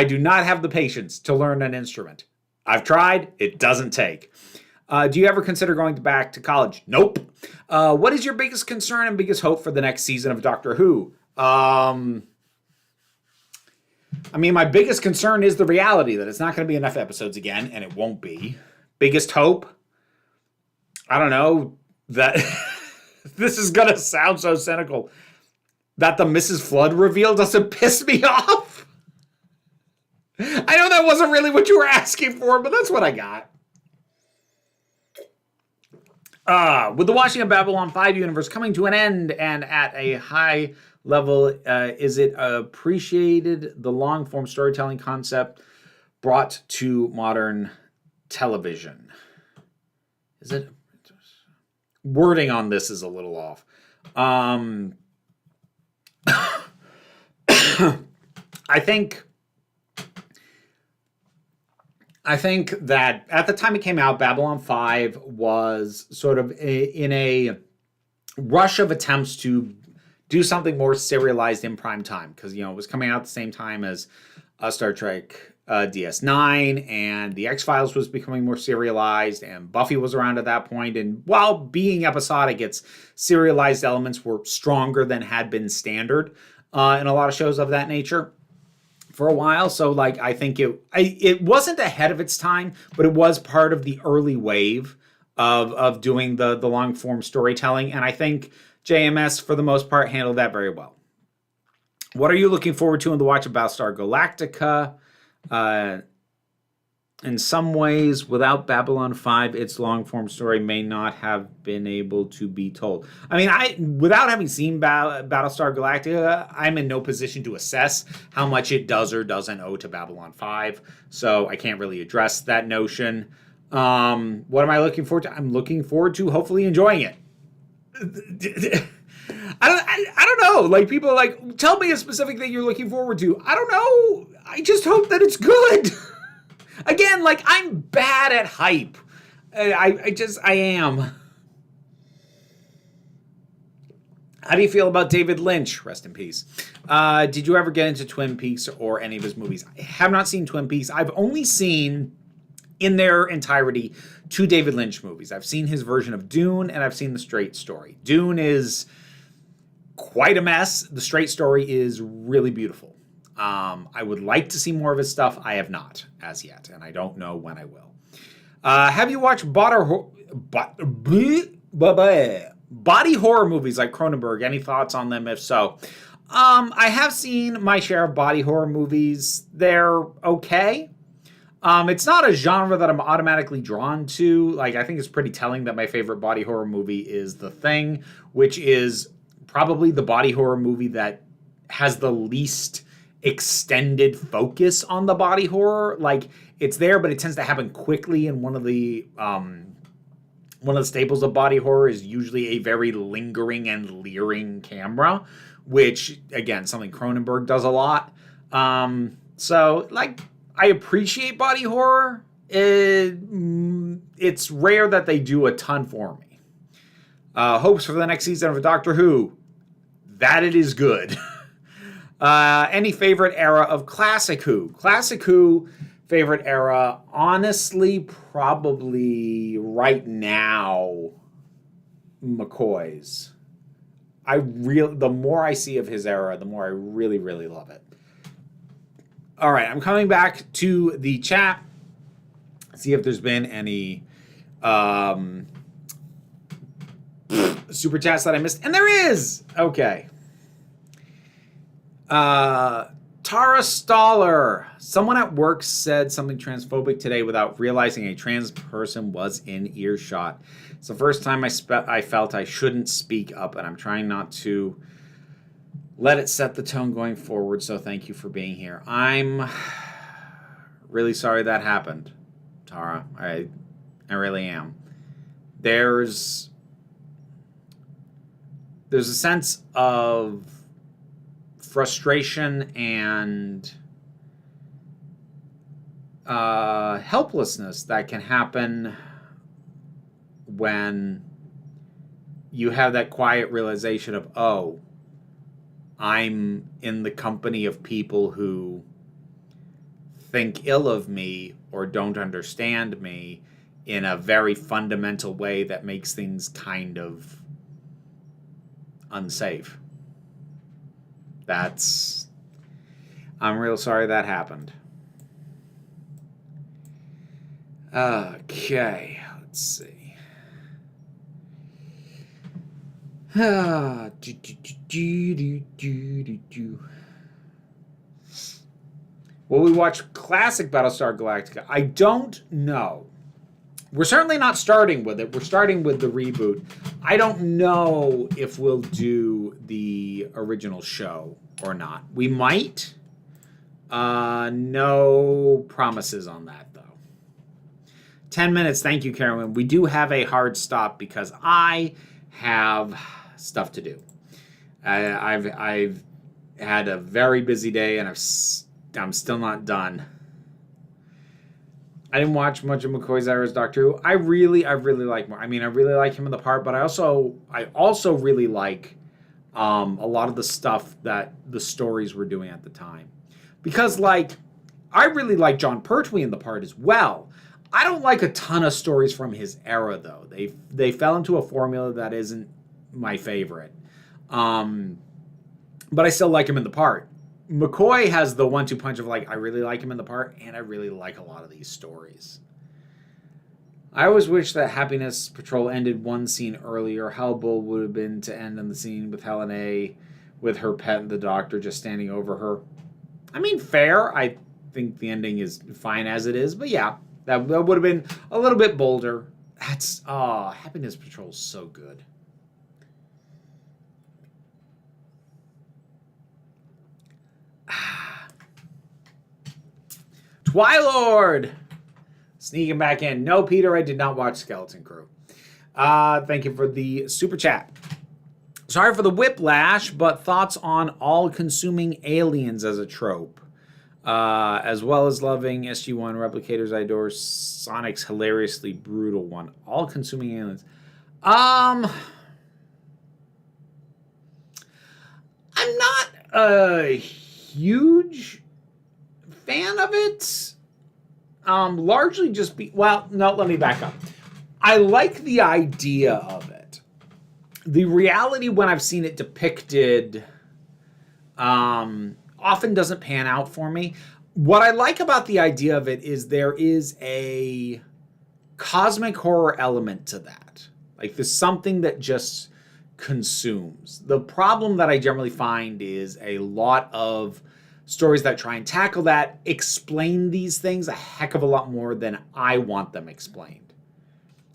do not have the patience to learn an instrument. I've tried. It doesn't take. Do you ever consider going back to college? Nope. What is your biggest concern and biggest hope for the next season of Doctor Who? My biggest concern is the reality that it's not going to be enough episodes again, and it won't be. Biggest hope? I don't know. That this is going to sound so cynical. That the Mrs. Flood reveal doesn't piss me off. I know that wasn't really what you were asking for, but that's what I got. With the Watching of Babylon 5 universe coming to an end and at a high level, is it appreciated the long-form storytelling concept brought to modern television? Is it? Wording on this is a little off. I think that at the time it came out, Babylon 5 was sort of in a rush of attempts to do something more serialized in prime time because, it was coming out at the same time as Star Trek DS9 and The X-Files was becoming more serialized and Buffy was around at that point. And while being episodic, its serialized elements were stronger than had been standard in a lot of shows of that nature for a while. So I think it wasn't ahead of its time, but it was part of the early wave of doing the long form storytelling. And I think JMS, for the most part, handled that very well. What are you looking forward to in the watch of Battlestar Galactica? In some ways, without Babylon 5, its long-form story may not have been able to be told. I mean, without having seen Battlestar Galactica, I'm in no position to assess how much it does or doesn't owe to Babylon 5, so I can't really address that notion. What am I looking forward to? I'm looking forward to hopefully enjoying it. I don't know. Like, people are like, tell me a specific thing you're looking forward to. I don't know. I just hope that it's good. Again, like, I'm bad at hype. I am. How do you feel about David Lynch? Rest in peace. Did you ever get into Twin Peaks or any of his movies? I have not seen Twin Peaks. I've only seen, in their entirety, 2 David Lynch movies. I've seen his version of Dune, and I've seen The Straight Story. Dune is quite a mess. The Straight Story is really beautiful. I would like to see more of his stuff. I have not as yet, and I don't know when I will. Have you watched body horror movies like Cronenberg? Any thoughts on them? If so, I have seen my share of body horror movies. They're okay. It's not a genre that I'm automatically drawn to. Like, I think it's pretty telling that my favorite body horror movie is The Thing, which is probably the body horror movie that has the least extended focus on the body horror. Like, it's there, but it tends to happen quickly, and one of the staples of body horror is usually a very lingering and leering camera, which, again, something Cronenberg does a lot. So, like, I appreciate body horror. It's rare that they do a ton for me. Hopes for the next season of Doctor Who. That it is good. Any favorite era of Classic Who? Classic Who, favorite era, honestly, probably right now, McCoy's. The more I see of his era, the more I really, really love it. All right, I'm coming back to the chat. See if there's been any super chats that I missed. And there is! Okay. Tara Staller. Someone at work said something transphobic today without realizing a trans person was in earshot. It's the first time I felt I shouldn't speak up, and I'm trying not to let it set the tone going forward, so thank you for being here. I'm really sorry that happened, Tara. I really am. There's a sense of frustration and helplessness that can happen when you have that quiet realization of, oh, I'm in the company of people who think ill of me or don't understand me in a very fundamental way that makes things kind of unsafe. I'm real sorry that happened. Okay, let's see. Will we watch classic Battlestar Galactica? I don't know. We're certainly not starting with it. We're starting with the reboot. I don't know if we'll do the original show or not. We might. No promises on that, though. 10 minutes. Thank you, Carolyn. We do have a hard stop because I have stuff to do. I've had a very busy day, and I'm still not done. I didn't watch much of McCoy's era as Doctor Who. I really like more. I mean, I really like him in the part, but I also really like a lot of the stuff that the stories were doing at the time. Because, like, I really like John Pertwee in the part as well. I don't like a ton of stories from his era, though. They fell into a formula that isn't my favorite. But I still like him in the part. McCoy has the 1-2 punch of, like, I really like him in the part, and I really like a lot of these stories. I always wish that Happiness Patrol ended one scene earlier. How bold would have been to end on the scene with Helen A. with her pet and the doctor just standing over her. I mean, fair. I think the ending is fine as it is, but yeah, that would have been a little bit bolder. That's Happiness Patrol is so good. Twilord! Sneaking back in. No, Peter, I did not watch Skeleton Crew. Thank you for the super chat. Sorry for the whiplash, but thoughts on all-consuming aliens as a trope. As well as loving SG-1 Replicators, I adore Sonic's hilariously brutal one. All-consuming aliens. I'm not a huge fan of it. Largely just let me back up. I like the idea of it. The reality when I've seen it depicted often doesn't pan out for me. What I like about the idea of it is there is a cosmic horror element to that. Like there's something that just consumes. The problem that I generally find is a lot of stories that try and tackle that explain these things a heck of a lot more than I want them explained.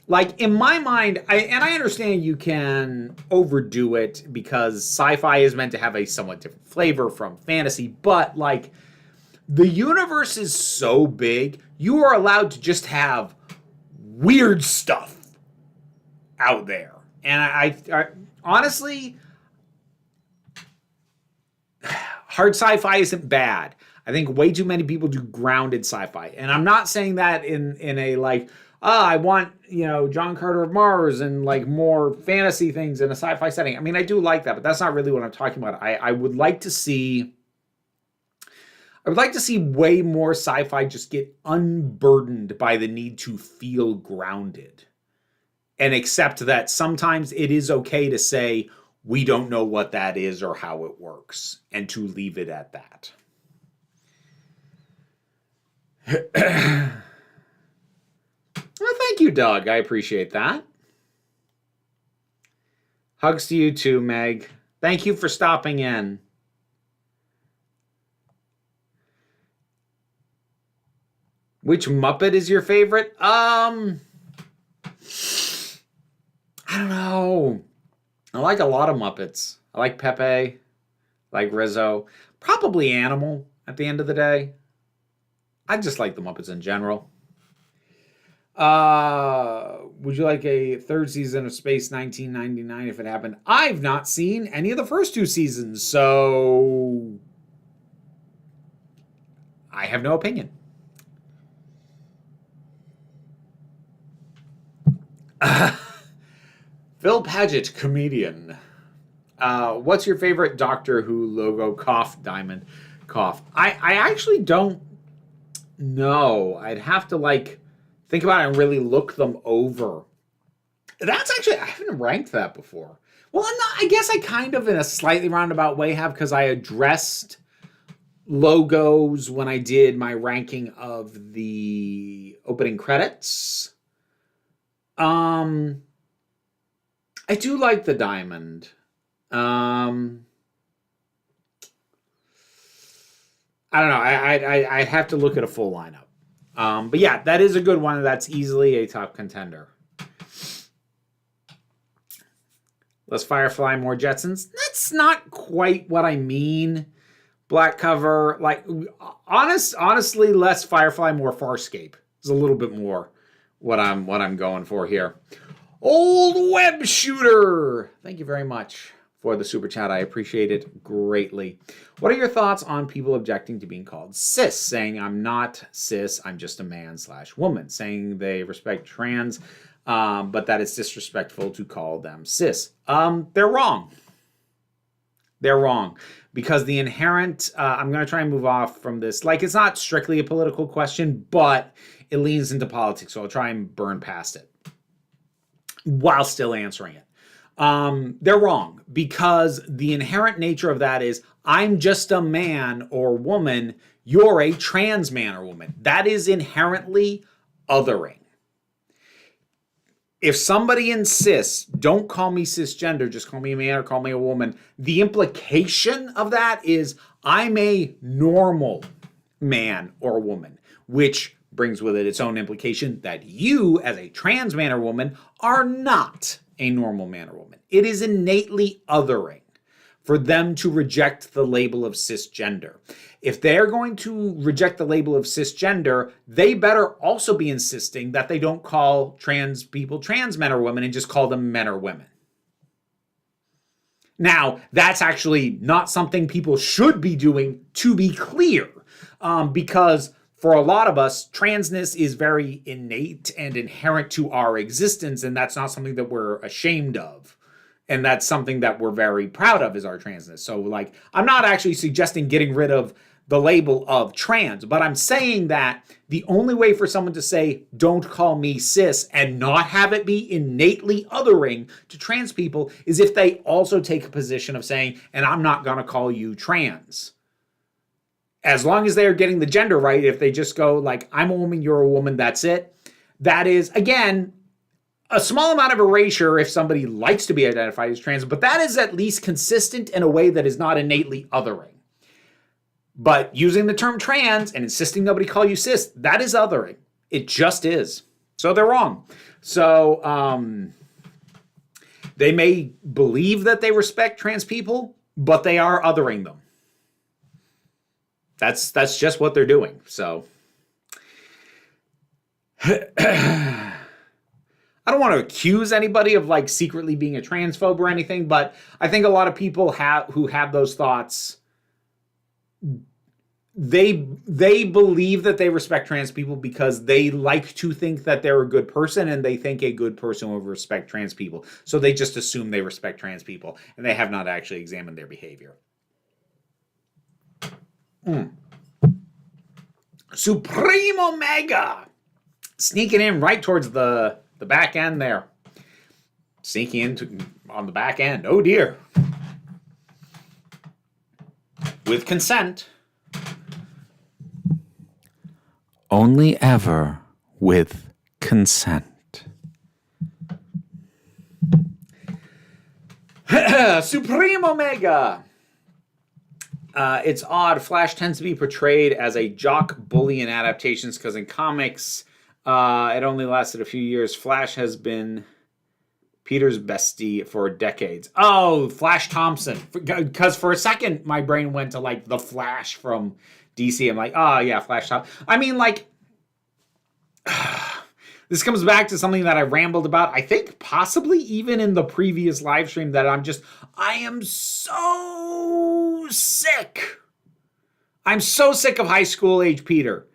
Like in my mind, I understand you can overdo it because sci-fi is meant to have a somewhat different flavor from fantasy, but like the universe is so big, you are allowed to just have weird stuff out there. And I honestly, hard sci-fi isn't bad. I think way too many people do grounded sci-fi. And I'm not saying that in a like, I want, John Carter of Mars and like more fantasy things in a sci-fi setting. I mean, I do like that, but that's not really what I'm talking about. I would like to see way more sci-fi just get unburdened by the need to feel grounded and accept that sometimes it is okay to say, we don't know what that is or how it works, and to leave it at that. Well, thank you, Doug. I appreciate that. Hugs to you too, Meg. Thank you for stopping in. Which Muppet is your favorite? I don't know. I like a lot of Muppets. I like Pepe. I like Rizzo. Probably Animal at the end of the day. I just like the Muppets in general. Would you like a third season of Space 1999 if it happened? I've not seen any of the first two seasons, so I have no opinion. Phil Paget, comedian. What's your favorite Doctor Who logo? Cough, Diamond. Cough. I actually don't know. I'd have to think about it and really look them over. That's actually, I haven't ranked that before. Well, I guess I kind of in a slightly roundabout way have, because I addressed logos when I did my ranking of the opening credits. I do like the diamond. I don't know. I have to look at a full lineup. But yeah, that is a good one. That's easily a top contender. Less Firefly, more Jetsons. That's not quite what I mean. Black cover, honestly, less Firefly, more Farscape. Is a little bit more what I'm going for here. Old Web Shooter. Thank you very much for the super chat. I appreciate it greatly. What are your thoughts on people objecting to being called cis, saying I'm not cis, I'm just a man/woman, saying they respect trans, but that it's disrespectful to call them cis? They're wrong. They're wrong. Because the inherent, I'm going to try and move off from this. It's not strictly a political question, but it leans into politics, so I'll try and burn past it while still answering it. They're wrong, because the inherent nature of that is I'm just a man or woman, you're a trans man or woman. That is inherently othering. if somebody insists, don't call me cisgender, just call me a man or call me a woman, the implication of that is I'm a normal man or woman, which brings with it its own implication that you, as a trans man or woman, are not a normal man or woman. It is innately othering for them to reject the label of cisgender. If they're going to reject the label of cisgender, they better also be insisting that they don't call trans people trans men or women and just call them men or women. Now, that's actually not something people should be doing, to be clear, because for a lot of us, transness is very innate and inherent to our existence, and that's not something that we're ashamed of. And that's something that we're very proud of, is our transness. So, like, I'm not actually suggesting getting rid of the label of trans, but I'm saying that the only way for someone to say, don't call me cis, and not have it be innately othering to trans people is if they also take a position of saying, and I'm not going to call you trans. As long as they're getting the gender right, if they just go like, I'm a woman, you're a woman, that's it. That is, again, a small amount of erasure if somebody likes to be identified as trans, but that is at least consistent in a way that is not innately othering. But using the term trans and insisting nobody call you cis, that is othering. It just is. So they're wrong. So they may believe that they respect trans people, but they are othering them. That's just what they're doing. So I don't want to accuse anybody of like secretly being a transphobe or anything, but I think a lot of people who have those thoughts, they believe that they respect trans people because they like to think that they're a good person, and they think a good person will respect trans people. So they just assume they respect trans people, and they have not actually examined their behavior. Supreme Omega sneaking in right towards the back end there. Sneaking into on the back end. Oh dear. With consent. Only ever with consent. Supreme Omega. It's odd. Flash tends to be portrayed as a jock bully in adaptations because in comics, it only lasted a few years. Flash has been Peter's bestie for decades. Oh, Flash Thompson. Because for a second, my brain went to like the Flash from DC. I'm like, oh yeah, Flash Thompson. I mean, like, this comes back to something that I rambled about. I think possibly even in the previous live stream that I am so sick. I'm so sick of high school age Peter.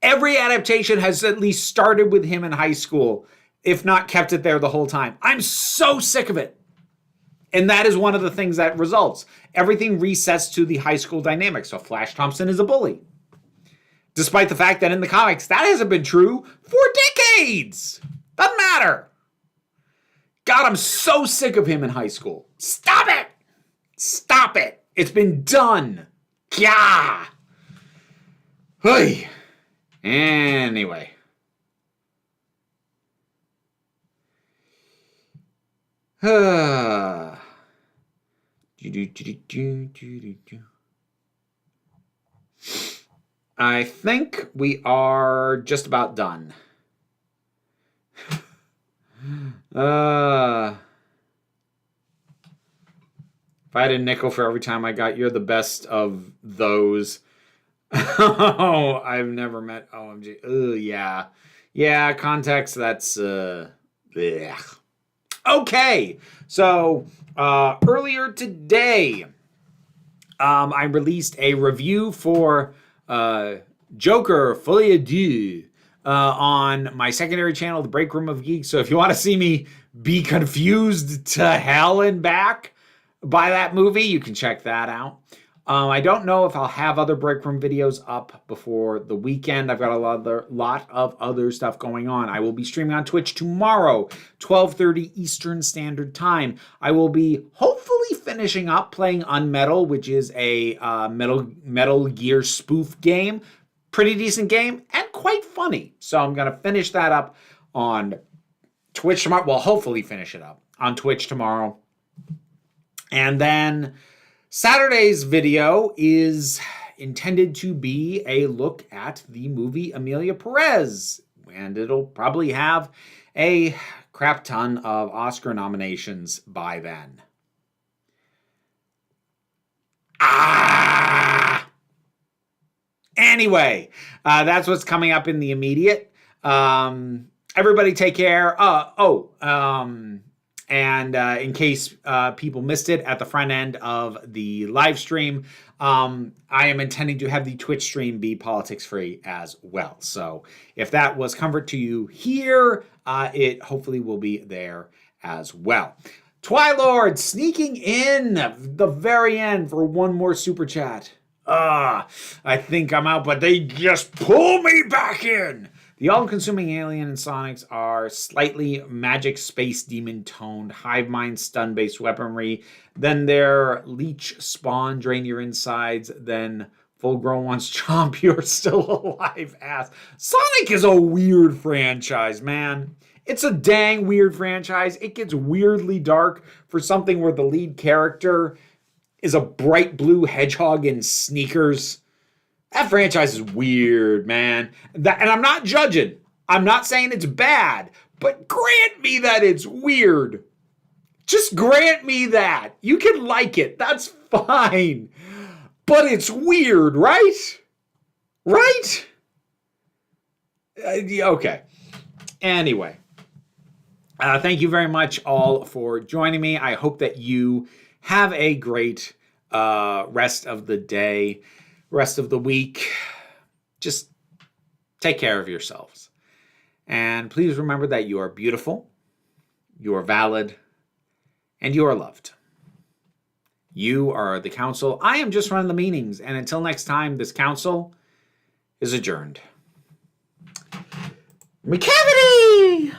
Every adaptation has at least started with him in high school, if not kept it there the whole time. I'm so sick of it. And that is one of the things that results. Everything resets to the high school dynamic. So Flash Thompson is a bully. Despite the fact that in the comics, that hasn't been true for decades. Doesn't matter. God, I'm so sick of him in high school. Stop it. Stop it. It's been done. Yeah. Hey. Anyway. I think we are just about done. If I had a nickel for every time I got you're the best of those. Oh, I've never met OMG. Oh, yeah. Yeah, context, that's blech. Okay, so earlier today, I released a review for Joker Folie à Deux on my secondary channel, The Break Room of Geeks. So if you want to see me be confused to hell and back by that movie, you can check that out. I don't know if I'll have other Break Room videos up before the weekend. I've got a lot of other stuff going on. I will be streaming on Twitch tomorrow, 12:30 Eastern Standard Time. I will be hopefully finishing up playing Unmetal, which is a Metal Gear spoof game. Pretty decent game and quite funny. So I'm going to finish that up on Twitch tomorrow. Well, hopefully finish it up on Twitch tomorrow. And then Saturday's video is intended to be a look at the movie Amelia Perez. And it'll probably have a crap ton of Oscar nominations by then. Anyway, that's what's coming up in the immediate. Everybody take care. And in case people missed it at the front end of the live stream, I am intending to have the Twitch stream be politics free as well. So if that was comfort to you here, it hopefully will be there as well. Twilord sneaking in the very end for one more super chat. I think I'm out, but they just pull me back in. The all-consuming alien and Sonics are slightly magic space demon-toned, hive mind stun-based weaponry. Then their leech spawn drain your insides. Then full-grown ones chomp your still alive ass. Sonic is a weird franchise, man. It's a dang weird franchise. It gets weirdly dark for something where the lead character is a bright blue hedgehog in sneakers. That franchise is weird, man. And I'm not judging. I'm not saying it's bad, but grant me that it's weird. Just grant me that. You can like it. That's fine. But it's weird, right? Right? Okay. Anyway. Thank you very much all for joining me. I hope that you have a great rest of the day, rest of the week. Just take care of yourselves. And please remember that you are beautiful, you are valid, and you are loved. You are the council. I am just running the meetings. And until next time, this council is adjourned. McCavity!